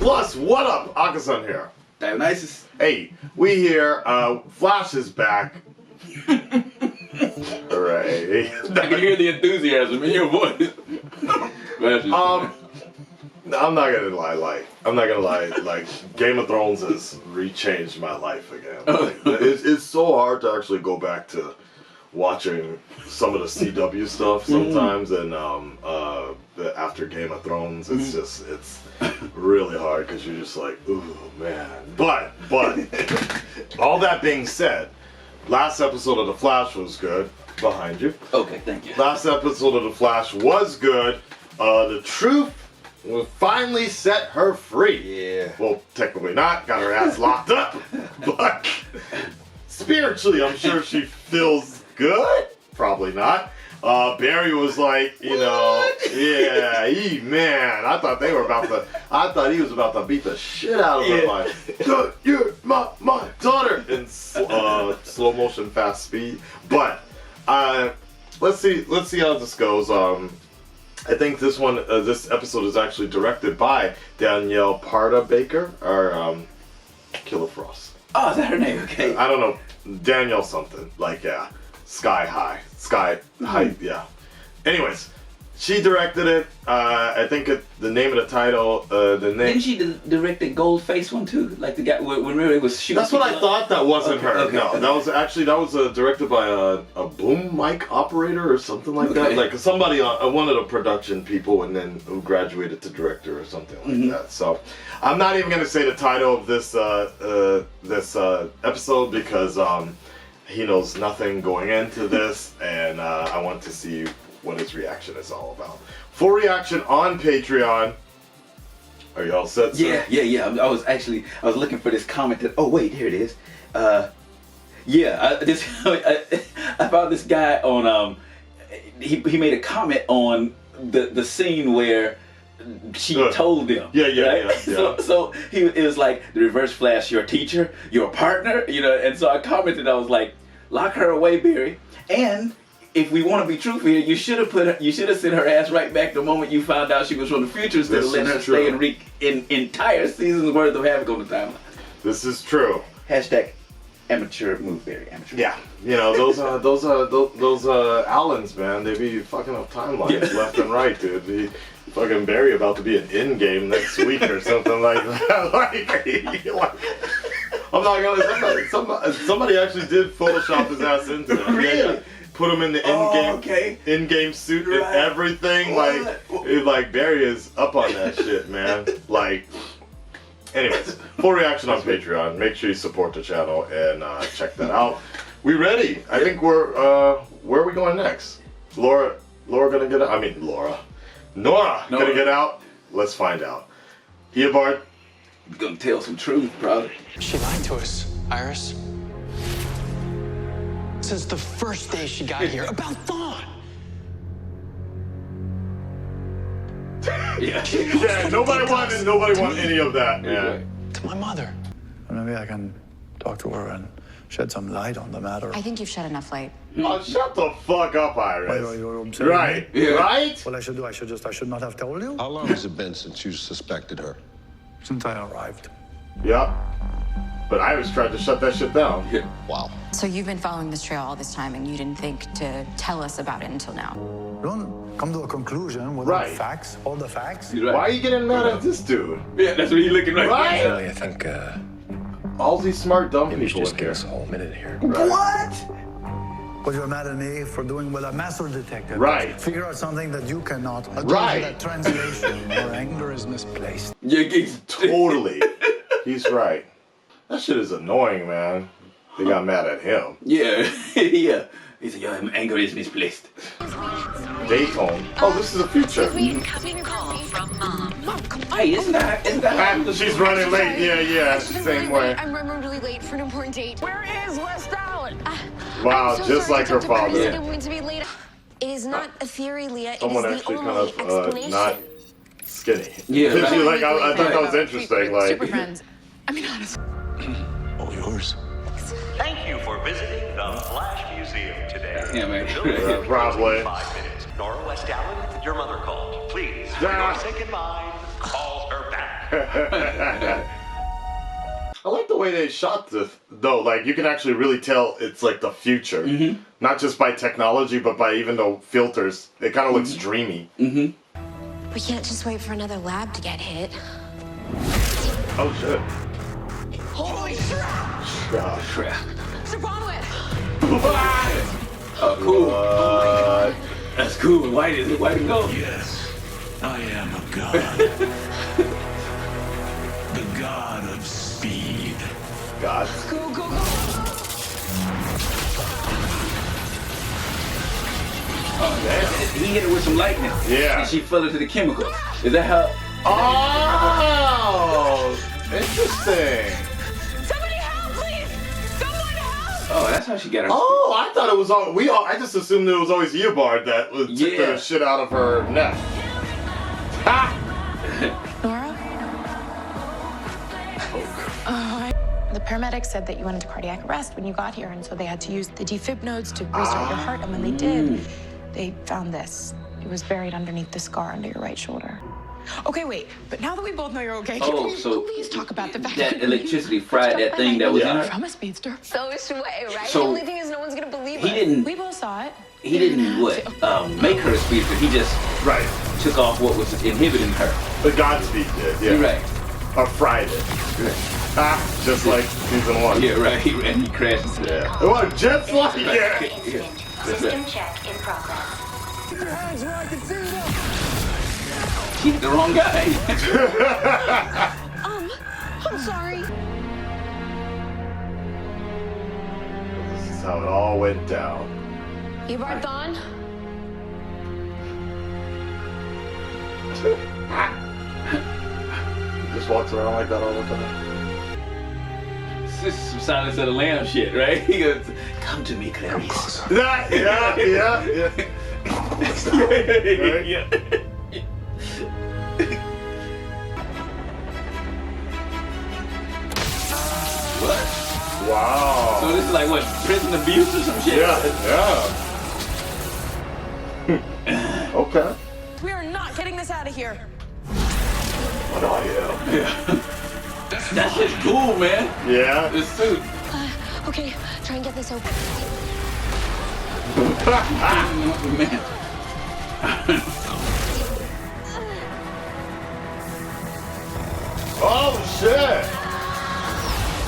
Plus, what up? Akasan here. Dionysus. Hey, we here. Flash is back. Hooray. I can hear the enthusiasm in your voice. I'm not gonna lie, like Game of Thrones has rechanged my life again. Like, it's so hard to actually go back to watching some of the CW stuff sometimes, and after Game of Thrones, it's really hard because you're just like, ooh man. But all that being said, last episode of The Flash was good. Behind you. Okay, thank you. Last episode of The Flash was good. The truth will finally set her free. Yeah. Well, technically not. Got her ass locked up. But spiritually, I'm sure she feels good. Probably not. Barry was like, you know, yeah, man. I thought he was about to beat the shit out of her. Like, you're my daughter in slow motion, fast speed. But let's see how this goes. I think this episode is actually directed by Danielle Parda-Baker, or Killer Frost. Oh, is that her name? Okay. I don't know, Danielle something, like, yeah, Sky High, yeah. Anyways, she directed it. I think the name of the title, Didn't she direct the gold face one too? Like the guy when Ray was shooting. That's what I thought. That wasn't her. Okay. No, that was directed by a boom mic operator or something like that. Like somebody one of the production people, and then who graduated to director or something like that. So I'm not even gonna say the title of this episode because he knows nothing going into this, and I want to see what his reaction is all about. Full reaction on Patreon. Are you all set, sir? Yeah. I was looking for this comment that, oh wait, here it is. I found this guy on, he made a comment on the scene where she told him. Yeah. So it was like, the Reverse Flash, your teacher, your partner, you know, and so I commented, I was like, lock her away, Barry. And if we want to be truthful here, you should have sent her ass right back the moment you found out she was from the future, instead of letting her stay and wreak an entire season's worth of havoc on the timeline. This is true. Hashtag amateur move, Barry. Amateur. Yeah, you know those Allens, man. They be fucking up timelines left and right, dude. Fucking Barry about to be an in game next week or something like that. I'm not gonna. Somebody actually did Photoshop his ass into that. Really? Yeah. Put him in the in-game suit and everything. Like Barry is up on that shit, man. Like, anyways, full reaction on Patreon. Make sure you support the channel and check that out. We ready? I think we're. Where are we going next? Nora gonna get out. Gonna get out. Let's find out. Eobard, You're gonna tell some truth, brother. She lied to us, Iris. Since the first day she got here, about Dawn. Yeah, nobody wanted any of that. Yeah. To my mother. Maybe I can talk to her and shed some light on the matter. I think you've shed enough light. Oh, shut the fuck up, Iris. Right. What I should do, I should not have told you? How long has it been since you suspected her? Since I arrived. Yep. But Iris tried to shut that shit down. Yeah. Wow. So you've been following this trail all this time and you didn't think to tell us about it until now? Don't come to a conclusion without facts, all the facts. Right. Why are you getting mad at this dude? Yeah, that's what he's looking right now. Really, I think, all these smart dumb maybe you should people just in give here. us a whole minute here. What? But you're mad at me for doing what a master detective Right. Figure out something that you cannot. Right. That translation. Your anger is misplaced. Yeah, he's Totally. He's right. That shit is annoying, man. They got mad at him. Yeah. He said, your anger is misplaced. Daytone. Oh, this is the future. Incoming call from Mom. Hey, isn't that She's running late. Yeah. Same way. I'm really late for an important date. Where is West Allen? Wow, I'm so just sorry like to her Dr. Curtis, father. I didn't mean to be late. It is not a theory, Leah. It Someone is the actually only kind of explanation. not skinny. Yeah, right. She's like, I thought that was interesting. Like, Super friends. I mean, honestly. All yours. Thank you for visiting the Flash Museum today. Yeah, man. The building will be Probably. in 5 minutes. Nora West Allen, your mother called. Please, for Yeah. your sake and mine, call her back. I like the way they shot this, though. Like, you can actually really tell it's like the future. Not just by technology, but by even the filters. It kind of looks dreamy. We can't just wait for another lab to get hit. Oh, shit. Holy crap! God. Crap. Zabonowit! Oh, cool. What? That's cool. Why is it? Why did it go? Yes, I am a god. The god of speed. God. Go, go, go! Oh, damn. He hit her with some lightning. Yeah. And she fell into the chemicals. Is that how? Oh! Interesting. Somebody help, please! Someone help! Oh, that's how she got her. Oh, I thought it was all. I just assumed it was always Eobard that took Yeah. the shit out of her neck. Ah! Nora? The paramedics said that you went into cardiac arrest when you got here, and so they had to use the defib nodes to restart your heart. And when they did, they found this. It was buried underneath the scar under your right shoulder. Okay, wait. But now that we both know you're okay, can we please talk about the fact that electricity fried that thing that was in her? from a speedster? So sway, right? So- the only thing is no one's gonna believe He us. didn't. We both saw it. He didn't make her a speedster. He just Right. took off what was inhibiting her. The Godspeed did, yeah. You're right. Or fried it. Ah, just like season 1. Yeah, right. And he crashed into that. Yeah. Well, just like it. Yeah. That's System right. check in progress. He hit the wrong guy. I'm sorry. This is how it all went down. Eobard gone? Just walks around like that all the time. This is some Silence of the Lambs shit, right? He goes, "Come to me, Clarice." Yeah. Yeah. What? Wow. So this is like what, prison abuse or some shit? Yeah. Okay. We are not getting this out of here. What are you? That shit's cool, man. Yeah. This suit. Okay, try and get this open. Man. Oh shit!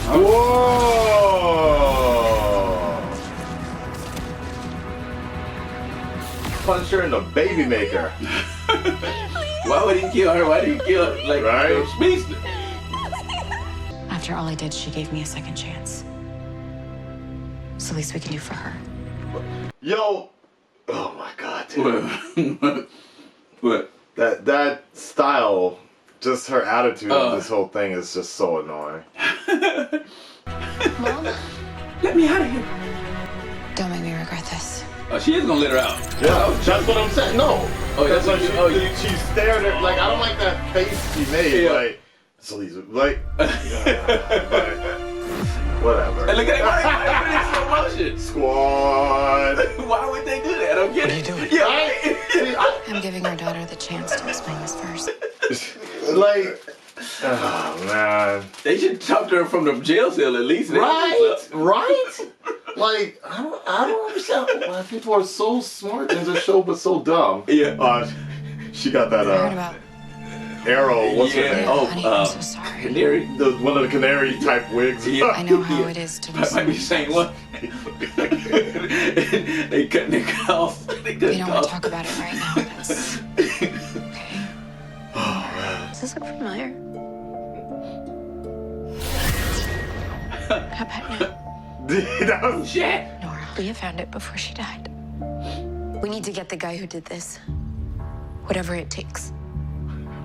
Whoa! Punch her in the baby maker. Why would he kill her? Why did he kill her? Like, Right. speedster. After all I did, she gave me a second chance. It's the least we can do for her. Yo! Oh my god, dude. What? That style, just her attitude of Oh. this whole thing is just so annoying. Mom? Let me out of here. Don't make me regret this. Oh, she is gonna let her out. Yeah, that's what I'm saying. No. Oh, that's what she, you. Oh, you. she stared at, like, I don't like that face she made. Yeah. Like, so these, like, whatever. And look at that. Why in slow motion? Squad. Why would they do that? I don't get What it. are you doing? Yeah. I'm giving our daughter the chance to explain this first. Like, oh man. They should talk to her from the jail cell at least. Right? Right? Like, I don't understand why people are so smart in this show but so dumb. Yeah. She got that I heard about arrow. What's her Yeah. name? Oh, honey, I'm so sorry. Canary. One of the canary type wigs. Yeah. I know how it is to That might be the same one. They cut their costs. They cut We don't want costs. to talk about it right now. That's okay. Does this look familiar? How about now? That was- Shit. Nora, Leah found it before she died. We need to get the guy who did this. Whatever it takes.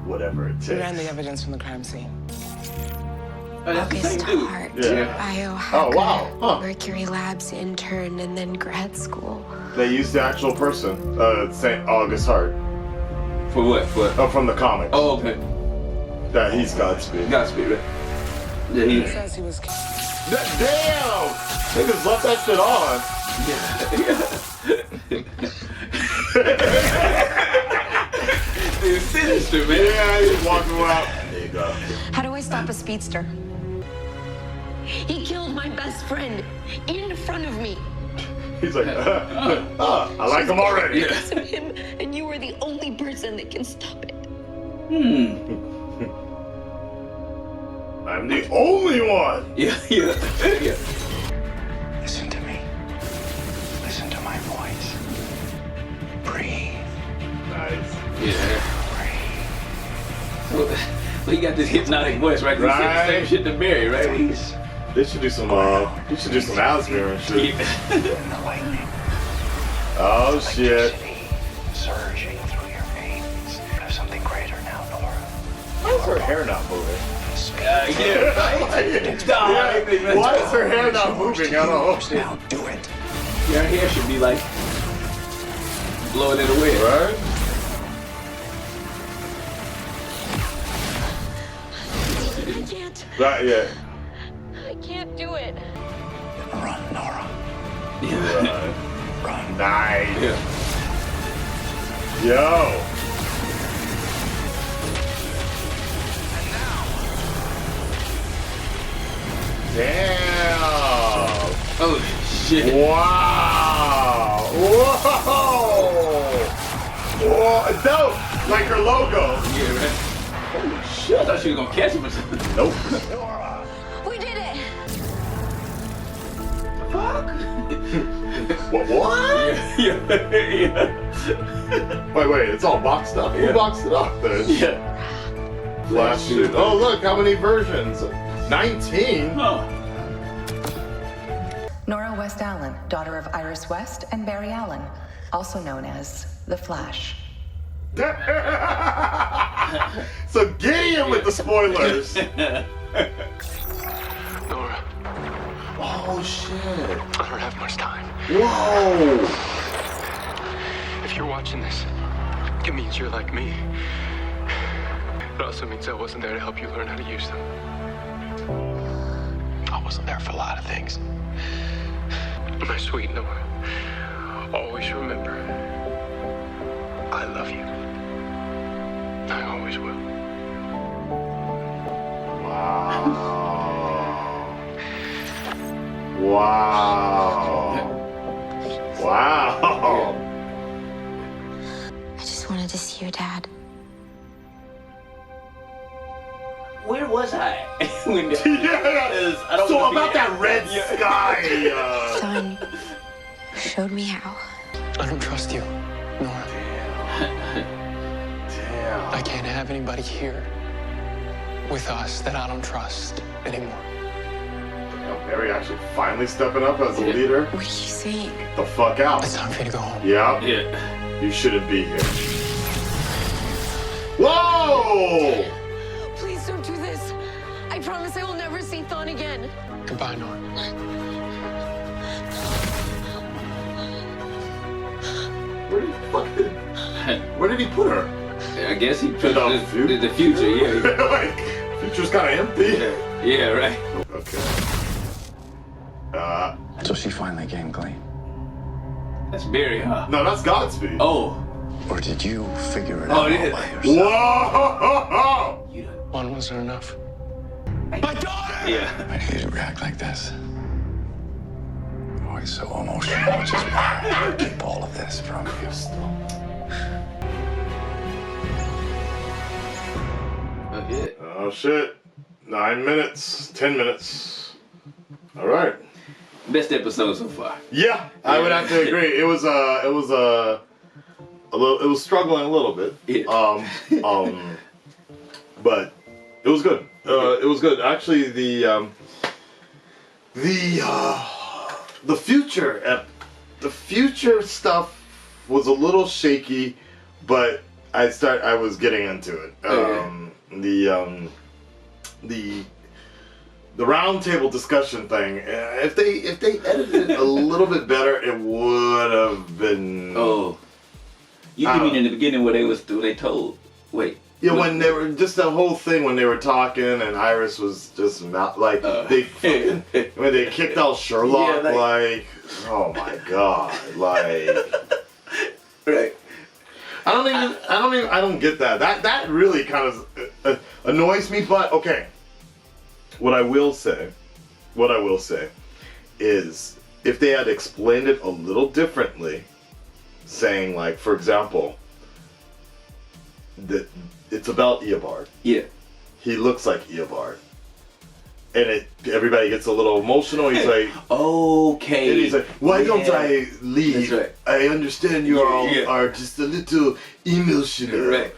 Whatever it We ran takes. the evidence from the crime scene. Oh, that's the August same dude. Hart, Yeah. biohacker, Oh, wow. Huh. Mercury Labs intern, and then grad school. They used the actual person, St. August Hart, For what? For from the comics. oh, okay. That he's Godspeed. Godspeed, right? Yeah, he. He says he was. Damn! Niggas left that shit on. It's sinister, man. Yeah, he's walking around. go. How do I stop a speedster? He killed my best friend in front of me. He's like, I like him already. Because of him, and you are the only person that can stop it. I'm the only one. Yeah. Listen to me. Listen to my voice. Breathe. Nice. Yeah. So he got this hypnotic voice, right? 'Cause he said the same shit to Barry, right? They should do some Alice mirror and shit. And the lightning. Oh shit. Surging through your veins. There's something greater now, Nora. Why is her hair not moving? Yeah. Why is her hair not moving at all? Now do it. Your hair should be like blowing it away. Right? I can't. Right, yeah. I can't do it. Run, Nora. Run. Nice. Yeah. Yo. Damn. Oh shit. Wow. Whoa. Whoa. Dope. Like her logo. Yeah, right. Holy shit. I thought she was gonna catch him or something. Nope. We did it. Fuck. What? Yeah. Wait, it's all boxed up. Who boxed it up then? Yeah. Flash suit. Oh, look, how many versions? 19? Oh. Nora West Allen, daughter of Iris West and Barry Allen, also known as The Flash. So get him with the spoilers. Nora, Oh, shit. I don't have much time. Whoa. If you're watching this, it means you're like me. It also means I wasn't there to help you learn how to use them. I wasn't there for a lot of things. My sweet Nora, always remember, I love you. I always will. Wow. Wow. Wow. I just wanted to see your dad. Where was I? When the, Yeah. I don't So wanna be- about that red sky. Son showed me how. I don't trust you, Nora. Damn. I can't have anybody here with us that I don't trust anymore. Barry actually finally stepping up as a leader. What are you saying? The fuck out. It's time for you to go home. Yeah. Yeah. You shouldn't be here. Whoa! Please don't do this. I promise I will never see Thawne again. Goodbye, Nora. Where did he put her? I guess he put The the future. Yeah. Like, future's kind of empty. Yeah. Right. Okay. So she finally came clean. That's Barry, huh? No, that's Godspeed. Oh. Or did you figure it Oh, out yeah. all by yourself? Whoa! One wasn't enough. Yeah. Why did you react like this? Always so emotional. Which is why I keep all of this from you. Okay. Oh shit. 9 minutes. 10 minutes. All right. Best episode so far. Yeah, I would have to agree. It was struggling a little bit. Yeah. But it was good. It was good. Actually, the future stuff was a little shaky, but I was getting into it. The roundtable discussion thing. If they edited it a little bit better, it would have been. Oh. You mean in the beginning where they told? Wait. Yeah, when they were just the whole thing when they were talking and Iris was just when they kicked out Sherlock, like oh my god, like right. I don't get that. That really kind of annoys me. But okay, what I will say is if they had explained it a little differently, saying like, for example, that it's about Eobard. Yeah. He looks like Eobard. And everybody gets a little emotional. He's like, okay. And he's like, why don't I leave? That's right. I understand you all are just a little emotional. Right.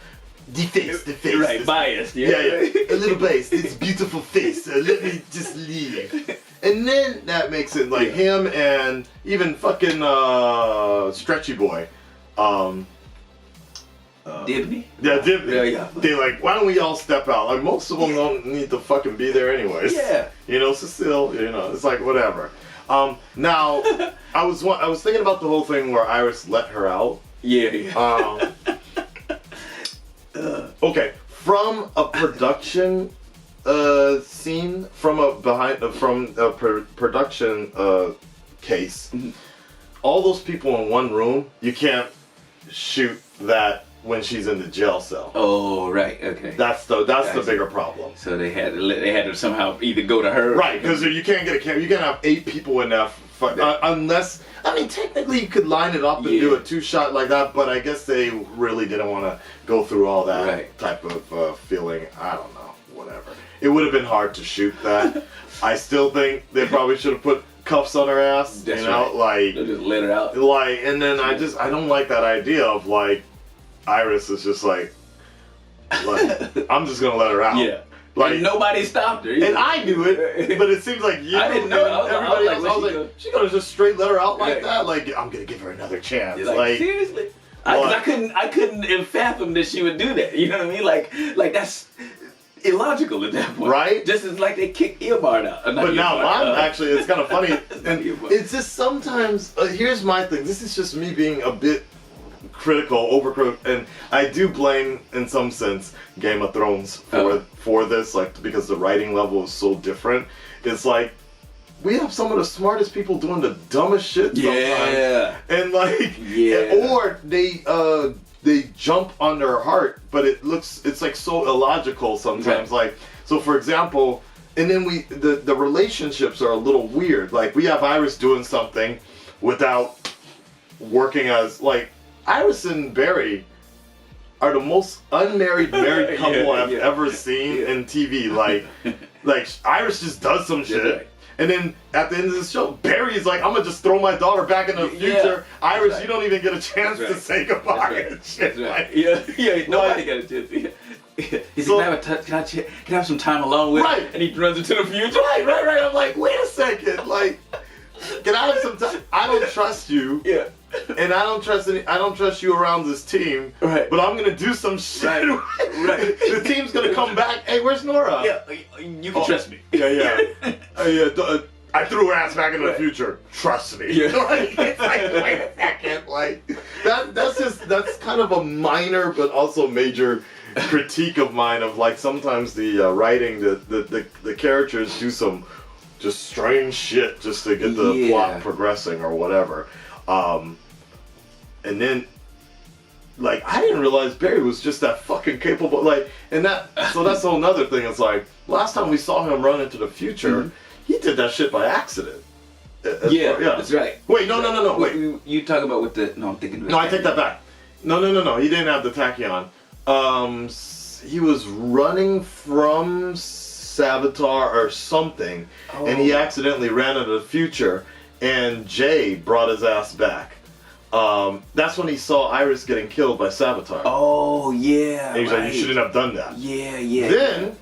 The face. Right, biased. Yeah, a little biased. It's beautiful face. Let me just leave. And then that makes it like him and even fucking Stretchy Boy. Dibney? Yeah, Dibney. Yeah. They like, why don't we all step out? Like, most of them don't need to fucking be there anyways. Yeah. You know, so still, you know, it's like, whatever. Now, I was thinking about the whole thing where Iris let her out. Yeah. Okay, from a production scene, from a production case, all those people in one room, you can't shoot that when she's in the jail cell. Oh, right. Okay. That's the bigger problem. So they had to somehow either go to her. Right, because you can't get a camera. You can't have 8 people in that. Unless, I mean, technically you could line it up and do a 2-shot like that, but I guess they really didn't want to go through all that type of feeling. I don't know, whatever. It would have been hard to shoot that. I still think they probably should have put cuffs on her ass. That's you know, right. like They'll just let her out. Like, and then I don't like that idea of like Iris is just like I'm just gonna let her out. Yeah. Like, and nobody stopped her. Either. And I knew it, but it seems like you I didn't know. everybody else. I was like, she gonna just straight let her out like Yeah. that? Like, I'm gonna give her another chance. Like seriously? I couldn't fathom that she would do that. You know what I mean? Like that's illogical at that point. Right? Just as like they kicked Eobard out. But now actually, it's kind of funny. And it's just sometimes, here's my thing. This is just me being a bit critical, overcritical, and I do blame, in some sense, Game of Thrones for this, like, because the writing level is so different. It's like, we have some of the smartest people doing the dumbest shit sometimes. And like, or they jump on their heart, but it's like so illogical sometimes. Like, so for example, and then the relationships are a little weird. Like, we have Iris doing something without working as, like, Iris and Barry are the most unmarried married couple I've ever seen in TV. Like Iris just does some shit. And then at the end of the show, Barry's like, I'm gonna just throw my daughter back in the future. Iris, you don't even get a chance to say goodbye and shit. Like, nobody got a chance. He's like, can I have some time alone with her? And he runs into the future. Right. I'm like, wait a second. Like, can I have some time? I don't trust you. And I don't trust you around this team. Right. But I'm gonna do some shit. Right. The team's gonna come back. Hey, where's Nora? Yeah, you can trust me. I threw her ass back into the future. Trust me. Like, it's like, wait a second. Like, that's kind of a minor but also major critique of mine. Of like, sometimes the writing, the characters do some just strange shit just to get the plot progressing or whatever. And then, like, I didn't realize Barry was just that fucking capable. Like, and so that's a whole nother thing. It's like, last time we saw him run into the future, he did that shit by accident. That's right. Wait, no. Wait. You talk about with the, no, I'm thinking. No, I take that back. No. He didn't have the tachyon. He was running from Savitar or something, and he accidentally ran into the future, and Jay brought his ass back. That's when he saw Iris getting killed by Savitar. Oh, yeah. And he's like, you shouldn't have done that. Yeah. Then,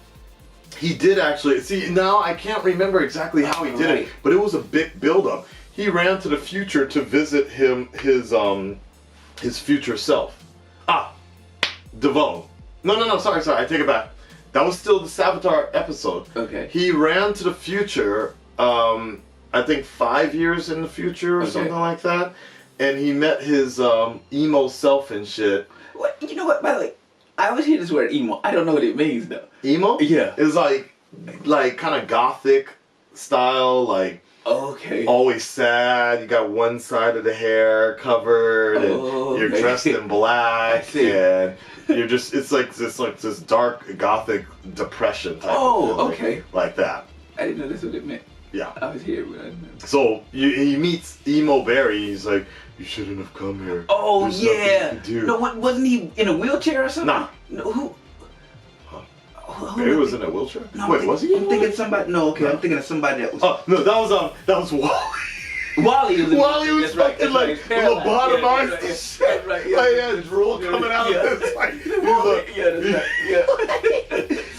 he did actually, see, now I can't remember exactly how he did it, but it was a big buildup. He ran to the future to visit his future self. DeVoe. No, sorry, I take it back. That was still the Savitar episode. Okay. He ran to the future, I think 5 years in the future or something like that. And he met his emo self and shit. What? You know what, by the way, I always hear this word emo. I don't know what it means though. Emo? Yeah. It's like kind of gothic style, like Okay. Always sad. You got one side of the hair covered, and you're dressed in black, and you're just—it's like this dark gothic depression type. Oh, of okay. Like that. I didn't know that's what it meant. Yeah. I was here when I didn't know. So he meets Emo Barry. He's like, "You shouldn't have come here." Oh There's nothing yeah. you can do." No, wasn't he in a wheelchair or something? Nah. No, who? Barry was in a wheelchair? No, Wait, was he? I'm thinking somebody. No, okay, I'm thinking of somebody that was. Oh no, that was Wally. Wally was. Wally was that's right, fucking that's like right, lobotomized. That's right. Yeah, Like, he had drool coming out of his like.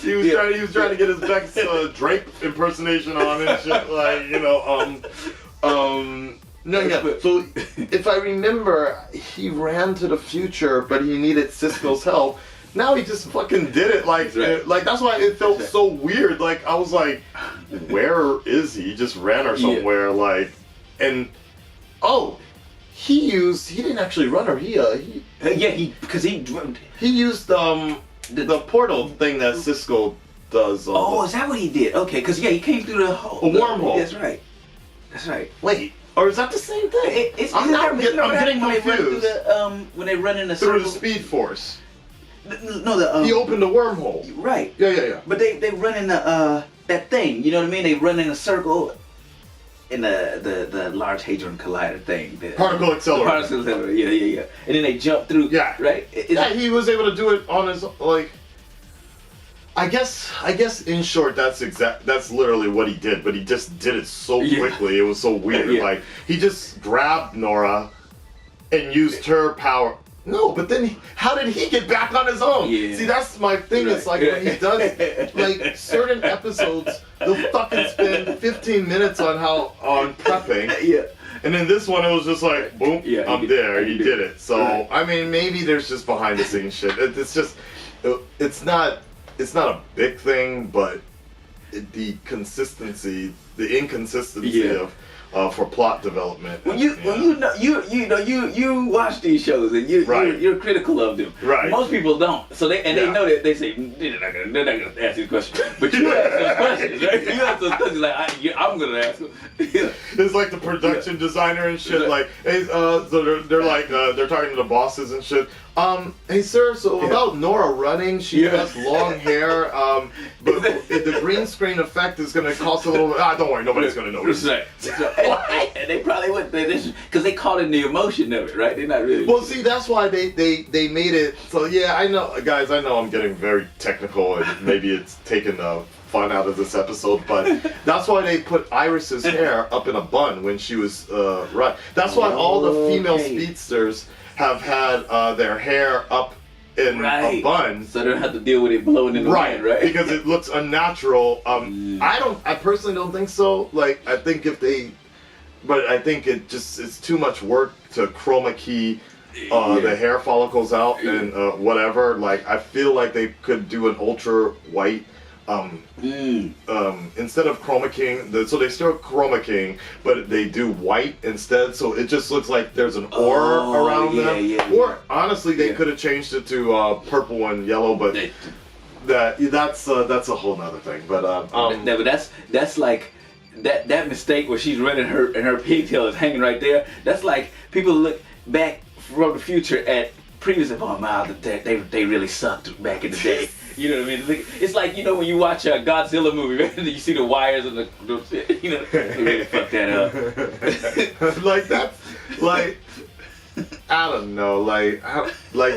He was trying to get his Beck's Drake impersonation on and shit. Like, you know, No, yeah. So if I remember, he ran to the future, but he needed Cisco's help. Now he just fucking did it. Like that's why it felt so weird. Like I was like, where is he? He just ran or somewhere. Like, and he didn't actually run her. He used the portal thing that Cisco does. Is that what he did? Okay, because he came through the hole. A wormhole. That's right. Wait. Or is that the same thing? I'm getting confused. When they run in the through circle. the Speed Force. No, he opened a wormhole. Right. Yeah. But they run in that thing. You know what I mean? They run in a circle in the Large Hadron Collider thing. Particle accelerator. Particle accelerator. Yeah. And then they jump through. Yeah. Right. He was able to do it on his like. I guess in short that's literally what he did, but he just did it so quickly. It was so weird. Like he just grabbed Nora and used her power. No, but then how did he get back on his own? Yeah. See, that's my thing. It's like when he does like certain episodes, they'll fucking spend 15 minutes on prepping. Yeah. And then this one, it was just like, boom, I'm there. He did it. So I mean, maybe there's just behind the scenes shit. It's just, it's not a big thing, but the inconsistency of for plot development. When you watch these shows and you're critical of them. Right. Most people don't. So they know that they say they're not gonna ask these questions. But you ask those questions, right? You ask those questions like I'm gonna ask them. It's like the production designer and shit. Like, hey, so they're like they're talking to the bosses and shit. Hey sir, so about Nora running, she has long hair. But the green screen effect is gonna cost a little. Don't worry, nobody's gonna notice. Right. And they probably wouldn't, because they caught in the emotion of it, right? They're not really. Well, see, that's why they made it. So yeah, I know, guys. I know I'm getting very technical, and maybe it's taking the fun out of this episode, but that's why they put Iris's hair up in a bun when she was right. That's why all the female speedsters have had their hair up in a bun, so they don't have to deal with it blowing in the wind, right? Because it looks unnatural. I personally don't think so. Like, I think I think it's too much work to chroma key the hair follicles out and whatever. Like, I feel like they could do an ultra white. Instead of chroma keying, so they still chroma keying, but they do white instead, so it just looks like there's an aura around them. Or honestly, they could have changed it to purple and yellow, but that's a whole nother thing. But but that's like that mistake where she's running and her pigtail is hanging right there. That's like people look back from the future at previous they really sucked back in the day. You know what I mean? It's like, when you watch a Godzilla movie, right? You see the wires and they really fuck that up. Like that's like, I don't know, like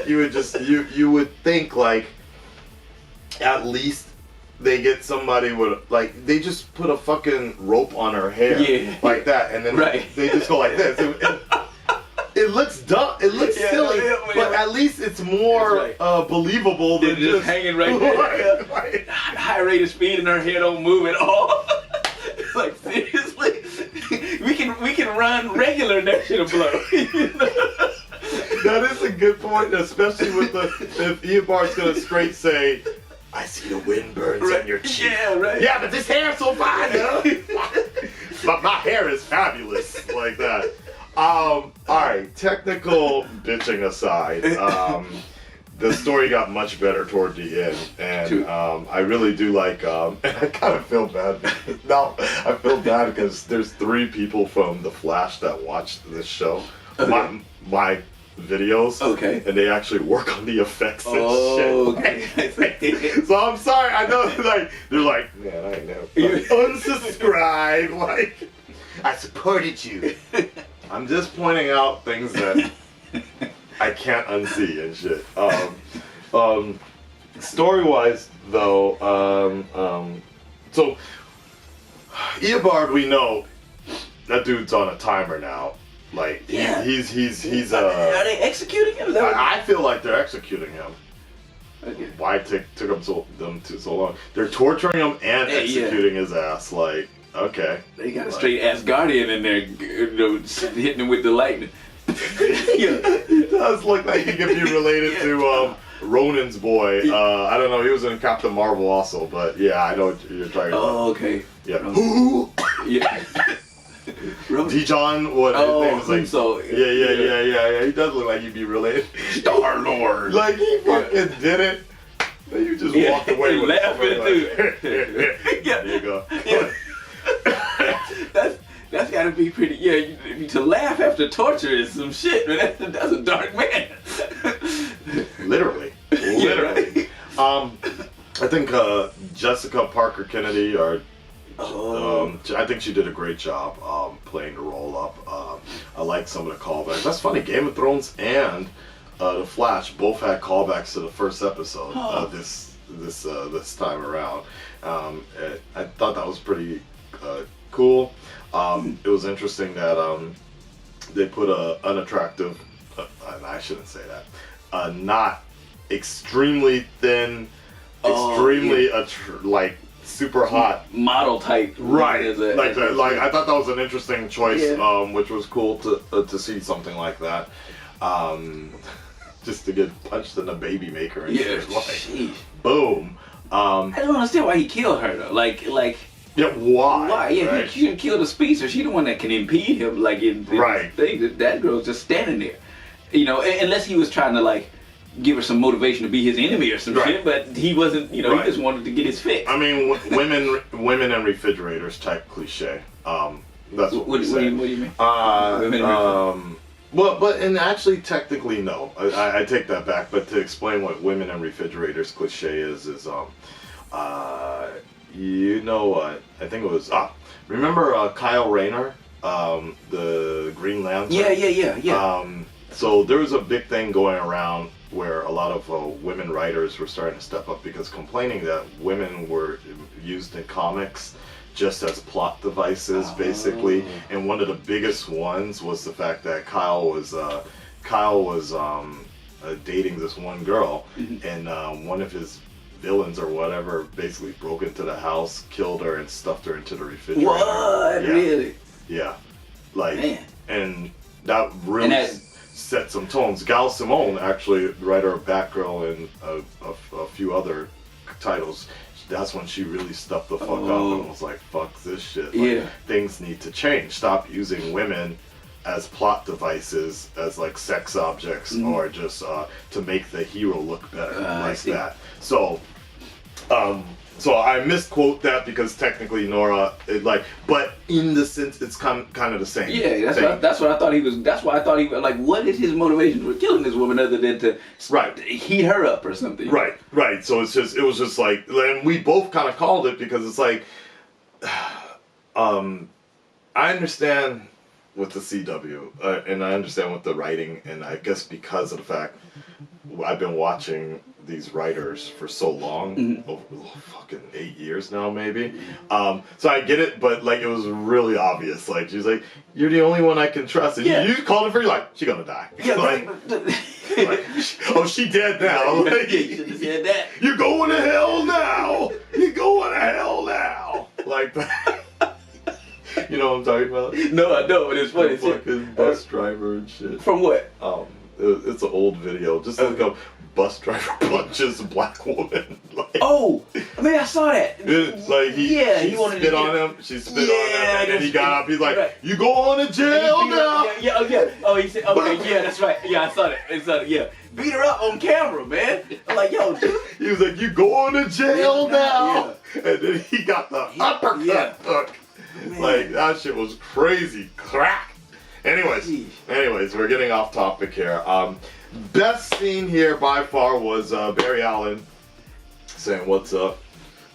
you would just you would think like at least they get somebody with they just put a fucking rope on her hair like that, and then they just go like this. It looks dumb. It looks silly, but at least it's more believable than just hanging right there. High rate of speed and her hair don't move at all. It's like, seriously, we can run regular and that shit'll blow. That is a good point, especially with if Eobar's gonna straight say, "I see the wind burns on your cheek." Yeah, right. Yeah, but this hair's so fine, But my hair is fabulous, like that. Alright, technical bitching aside, the story got much better toward the end, and I really do like. And I kind of feel bad. No, I feel bad because there's 3 people from The Flash that watched this show. Okay. My videos. Okay. And they actually work on the effects and shit. Okay. So I'm sorry. I know they're like, man, I know. Unsubscribe. Like, I supported you. I'm just pointing out things that I can't unsee and shit. Story-wise, though, so Eobard, we know that dude's on a timer now. Like, yeah. he's Are they executing him? I feel like they're executing him. Okay. Why it took them so long? They're torturing him and executing his ass. Like, okay. They got a straight Asgardian in there, hitting him with the lightning. It does look like he could be related to Ronin's boy. I don't know. He was in Captain Marvel also, but yeah, I know what you're talking about. Oh, okay. Yeah. Who? Yeah. Dijon, what his name is like. So Yeah. He does look like he'd be related. Star-Lord. Like, he fucking did it. Then you just walked away with it. There you go. That's gotta be pretty. Yeah, to laugh after torture is some shit, man. That's a dark man. Literally. I think Jessica Parker Kennedy, I think she did a great job playing the role up. I like some of the callbacks. That's funny. Game of Thrones and The Flash both had callbacks to the first episode this time around. I thought that was pretty cool. It was interesting that they put a unattractive, I shouldn't say that, not extremely thin, extremely like super hot model type, right? Like I thought that was an interesting choice, which was cool to see something like that. Just to get punched in the baby maker and shit, like, boom. I don't understand why he killed her though. Like. Yeah, why? Why? Yeah, right? She didn't kill the speedster. She the one that can impede him. Like in right. Thing. That girl's just standing there. Unless he was trying to like give her some motivation to be his enemy or some shit. But he wasn't. He just wanted to get his fix. I mean, women and refrigerators type cliche. That's what do you mean? And actually, technically, no. I take that back. But to explain what women and refrigerators cliche is you know what? I think it was remember Kyle Rayner, the Green Lantern? Yeah. So there was a big thing going around where a lot of women writers were starting to step up because complaining that women were used in comics just as plot devices, basically. And one of the biggest ones was the fact that Kyle was dating this one girl, and one of his villains or whatever basically broke into the house, killed her, and stuffed her into the refrigerator. What? Yeah. Really? Yeah. Like, man. And that really set some tones. Gal Simone, actually, writer of Batgirl and a few other titles, that's when she really stuffed the fuck up and was like, fuck this shit. Like, things need to change. Stop using women as plot devices, as like sex objects, or just to make the hero look better, like that. So, so I misquote that because technically Nora, but in the sense it's kind of the same. Yeah, that's what I thought he was. That's why I thought he was like, what is his motivation for killing this woman other than to heat her up or something? Right. So it was just like, and we both kind of called it because it's like, I understand with the CW, and I understand with the writing, and I guess because of the fact I've been watching these writers for so long, over fucking 8 years now maybe, so I get it, but like it was really obvious, like she's like, you're the only one I can trust, and you called her for, you're like, she gonna die. Like, oh, she dead now. Like, you should have said that. You're going to hell now. You're going to hell now. Like that. You know what I'm talking about? No, I don't, but it's funny. Fucking bus driver and shit. From what? It's an old video. Just look up bus driver punches a black woman. Like, I saw that. Like she wanted spit on him. She spit on him, and then he got up. He's like, "You going to jail now?" Oh, he said, "Okay, yeah, that's right. Yeah, I saw that. Yeah, beat her up on camera, man. I'm like, yo, dude. He was like, you going to jail now? Yeah. And then he got the uppercut hook. Like, that shit was crazy. Crack. Anyways, we're getting off topic here. Best scene here by far was Barry Allen saying what's up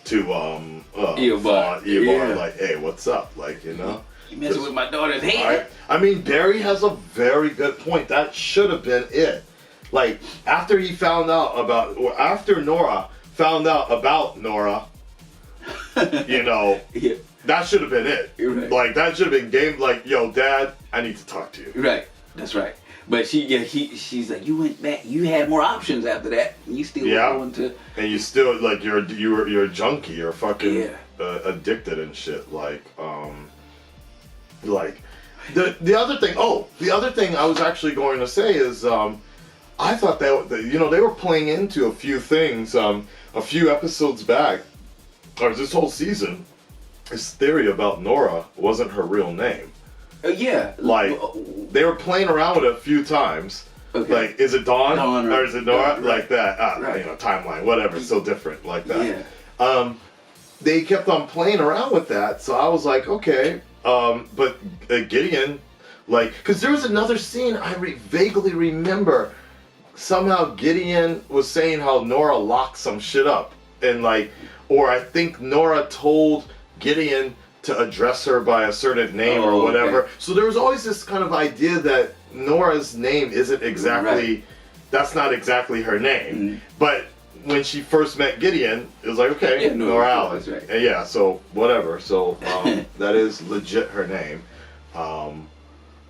to Eobard. Like, hey, what's up? Like, you know. You messing with my daughter's head. I mean, Barry has a very good point. That should have been it. Like, after Nora found out about Nora, you know, that should have been it. Right. Like, that should have been game. Like, yo, Dad, I need to talk to you. Right. That's right. But she's like, you went back. You had more options after that. You still were going to. And you still like you're a junkie. You're fucking addicted and shit. Like the other thing. Oh, the other thing I was actually going to say is I thought that they were playing into a few things a few episodes back, or this whole season. This theory about Nora wasn't her real name. Like, they were playing around with it a few times. Okay. Like, is it Dawn or is it Nora? Right. Like that. Timeline, whatever. It's so different like that. Yeah. They kept on playing around with that, so I was like, okay. But Gideon, like, because there was another scene I vaguely remember. Somehow Gideon was saying how Nora locked some shit up. And, like, or I think Nora told Gideon to address her by a certain name or whatever. Okay. So there was always this kind of idea that Nora's name isn't exactly, that's not exactly her name. Mm-hmm. But when she first met Gideon, it was like, okay, Nora Allen. That's right. And so whatever. So that is legit her name.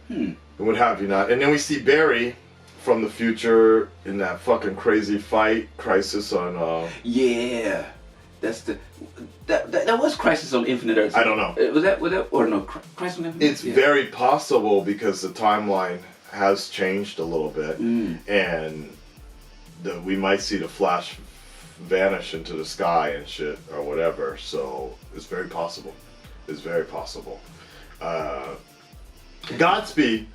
And what have you not. And then we see Barry from the future in that fucking crazy fight, Crisis on... That's that was Crisis on Infinite Earths. I don't know. Was that or no Crisis on Infinite? It's very possible because the timeline has changed a little bit, and we might see the Flash vanish into the sky and shit or whatever. So it's very possible. It's very possible. Godspeed.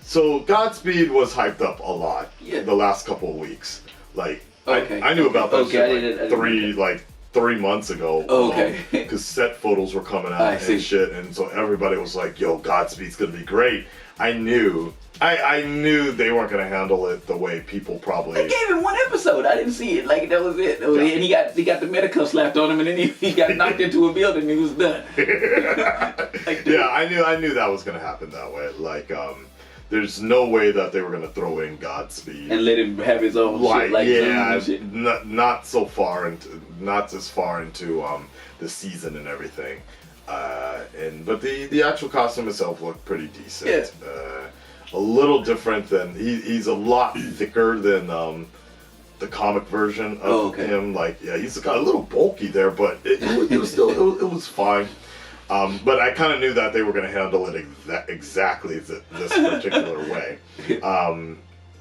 So Godspeed was hyped up a lot the last couple of weeks. Like I knew about that shit 3 months ago. Because set photos were coming out and shit, and so everybody was like, yo, Godspeed's gonna be great. I knew they weren't gonna handle it the way people probably... They gave him one episode. I didn't see it. Like, that was it. And he got the medical slapped on him, and then he got knocked into a building and he was done. I knew that was gonna happen that way. Like, there's no way that they were gonna throw in Godspeed and let him have his own shit. Not so far into, not as far into the season and everything. But the actual costume itself looked pretty decent. A little different than he's a lot thicker than the comic version of him. Like, he's got a little bulky there, but it was still it was fine. But I kind of knew that they were going to handle it exactly this particular way.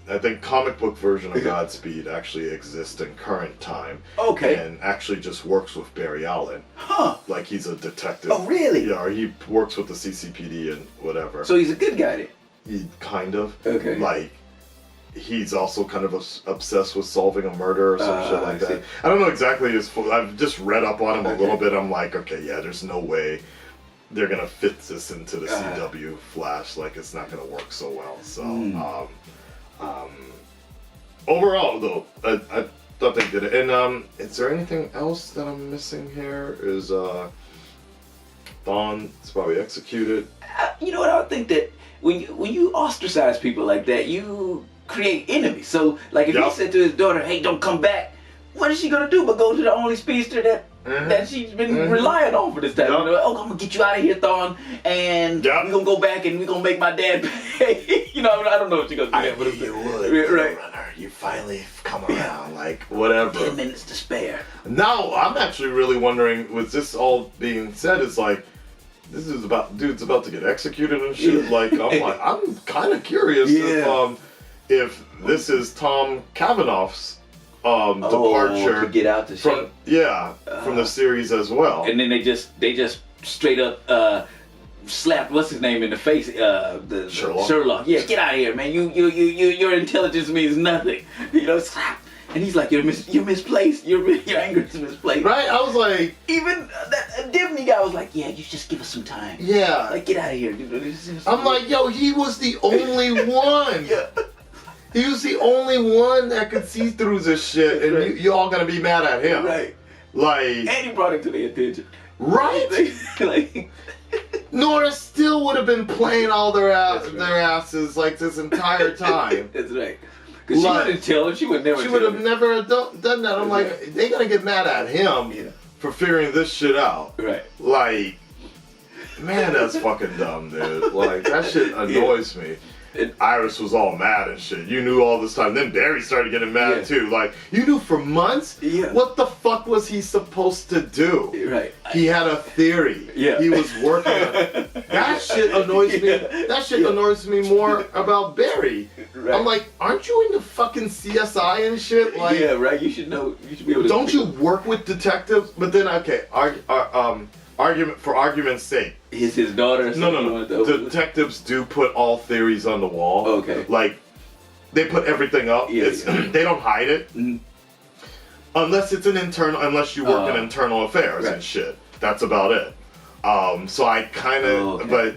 I think comic book version of Godspeed actually exists in current time. And actually just works with Barry Allen. Like, he's a detective. Oh, really? Yeah, or he works with the CCPD and whatever. So he's a good guy then? Kind of. Like, he's also kind of obsessed with solving a murder or some shit like that. I don't know exactly I've just read up on him a little bit. I'm like, there's no way they're gonna fit this into the CW Flash. Like, it's not gonna work so well. So overall though, I thought they did it. And is there anything else that I'm missing here? Is Dawn is probably executed. You know what, I think that when you ostracize people like that, you create enemies. So, like, if he said to his daughter, hey, don't come back, what is she gonna do but go to the only speedster that she's been relying on for this time? You know, I'm gonna get you out of here, Thawne, and we're gonna go back and we're gonna make my dad pay. You know, I don't know what you're gonna do. I knew you would, right? Runner. You finally come around, like, whatever. 10 minutes to spare. Now, I'm actually really wondering, with this all being said, it's like, this is dude's about to get executed and shit. Like, I'm kind of curious if this is Tom Cavanagh's departure to get out the from the series as well. And then they just straight up slapped what's his name in the face. The Sherlock. Yeah, get out of here, man. Your intelligence means nothing. You know, slap. And he's like, you're misplaced. Your anger is misplaced. Right? I was like, even that Disney guy was like, yeah, you just give us some time. Yeah. Like, get out of here. I'm like, yo, he was the only one. Yeah. He was the only one that could see through this shit, and Right. you all gonna be mad at him. Right. Like, And he brought it to their attention. right? Like, Nora still would have been playing all their asses like this entire time. That's right. Because she Like, wouldn't tell him. She would never. She tell would have him. never done that. I'm like, they gonna get mad at him for figuring this shit out. Right. Like, man, that's fucking dumb, dude. Like, that shit annoys me. Iris was all mad and shit. You knew all this time. Then Barry started getting mad too. Like, you knew for months? Yeah. What the fuck was he supposed to do? Right. He had a theory. Yeah. He was working on it. That shit annoys me. That shit annoys me more about Barry. Right. I'm like, aren't you into fucking CSI and shit? Like, yeah, right. You should know. You should be able to. don't you work with detectives? But then, okay, argument for argument's sake. Is his daughter? Or No. Detectives do put all theories on the wall. Okay. Like, they put everything up. Yeah, They don't hide it. Mhm. Unless it's an internal, unless you work in internal affairs right. and shit. That's about it. So I kind of, but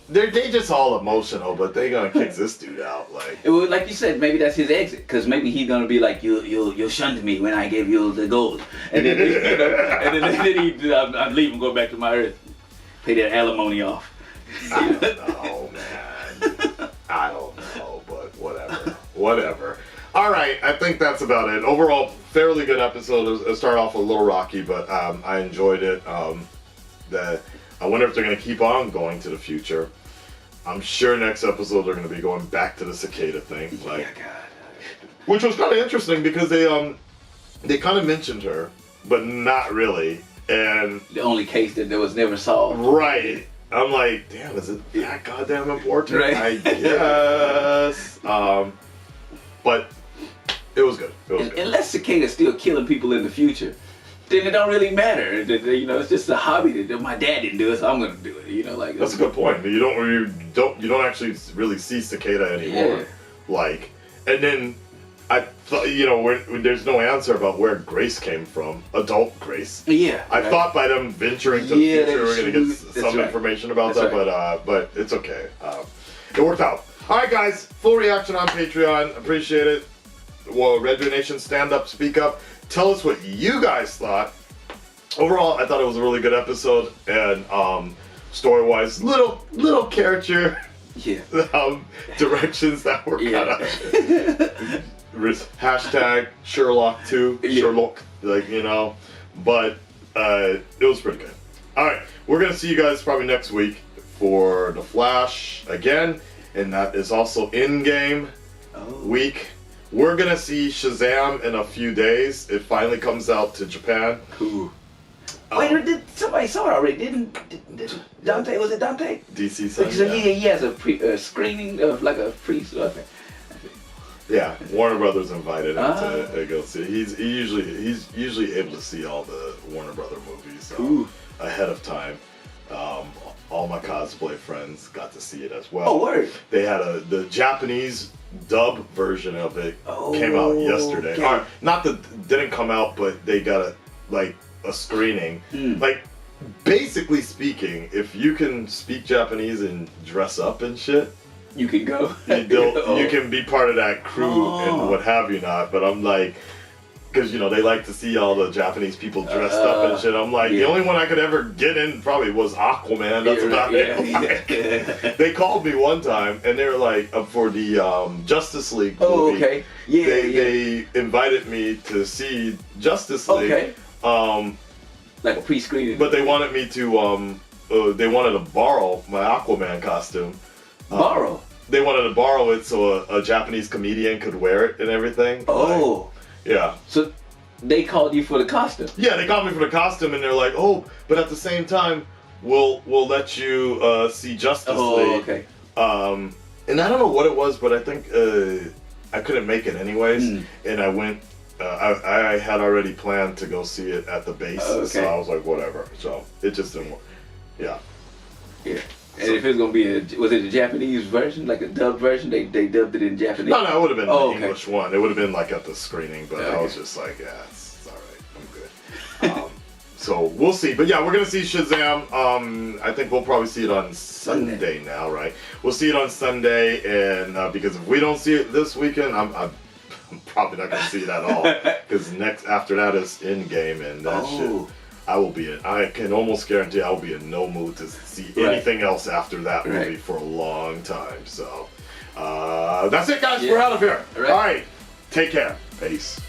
they just all emotional, but they gonna kick this dude out. Like, It was, like you said, maybe that's his exit, because maybe he's gonna be like, you shunned me when I gave you the gold, and then I'm leaving, go back to my earth, pay that alimony off. I don't know, man. I don't know, but whatever. All right, I think that's about it. Overall, fairly good episode. It started off a little rocky, but I enjoyed it. I wonder if they're going to keep on going to the future. I'm sure next episode they're going to be going back to the cicada thing. Like, Yeah, God. which was kind of interesting because they kind of mentioned her, but not really. And The only case that was never solved. right. I'm like, damn, is it that goddamn important? Right. I guess. But it was good. It was good. Unless cicada's still killing people in the future, then it don't really matter. You know, it's just a hobby that my dad didn't do it, so I'm gonna do it. You know, like That's a good point. You don't actually really see cicada anymore. Yeah. Like, and then I thought, when there's no answer about where Grace came from, adult Grace. Yeah. I thought by them venturing to the Yeah, future, we're gonna get that's some right. information about That's that, but it's okay. It worked out. All right, guys. Full reaction on Patreon. Appreciate it. Well, Red Deer Nation, stand up, speak up. Tell us what you guys thought. Overall, I thought it was a really good episode, and story-wise, little character directions that were kind of hashtag Sherlock 2, Sherlock, but it was pretty good. All right, we're gonna see you guys probably next week for The Flash again, and that is also in-game week. We're gonna see Shazam in a few days. It finally comes out to Japan. Cool. Wait, did somebody saw it already? Didn't Dante? Was it Dante? DC said, So he has a screening of like a free stuff. Yeah, Warner Brothers invited him to go see. He's usually able to see all the Warner Brother movies ahead of time. All my cosplay friends got to see it as well. Oh, word! They had the Japanese dub version of it came out yesterday. Okay. Or, not that didn't come out, but they got a screening. Like, basically speaking, if you can speak Japanese and dress up and shit, you can go. You can be part of that crew and what have you not. But I'm like, because they like to see all the Japanese people dressed up and shit. I'm like, the only one I could ever get in probably was Aquaman. That's about it. Like, they called me one time and they were like, for the Justice League movie. Oh, okay. Yeah, they invited me to see Justice League. Okay. Like a pre-screening. But they wanted me to they wanted to borrow my Aquaman costume. Borrow? They wanted to borrow it so a Japanese comedian could wear it and everything. Oh. Yeah. So they called you for the costume? Yeah, they called me for the costume and they're like, oh, but at the same time, we'll let you see Justice League. Okay. And I don't know what it was, but I think I couldn't make it anyways. And I went, I had already planned to go see it at the base. So I was like, whatever. So it just didn't work. Yeah. Yeah. And if it was gonna be was it a Japanese version, like a dubbed version? They dubbed it in Japanese. No, it would have been the okay. English one. It would have been like at the screening, but I was just like, yeah, it's all right. I'm good. So we'll see. But yeah, we're gonna see Shazam. I think we'll probably see it on Sunday now, right? We'll see it on Sunday, and because if we don't see it this weekend, I'm probably not gonna see it at all. Because after that is Endgame, and that shit. I can almost guarantee I will be in no mood to see anything else after that movie for a long time. So that's it, guys. We're out of here. All right. Take care. Peace.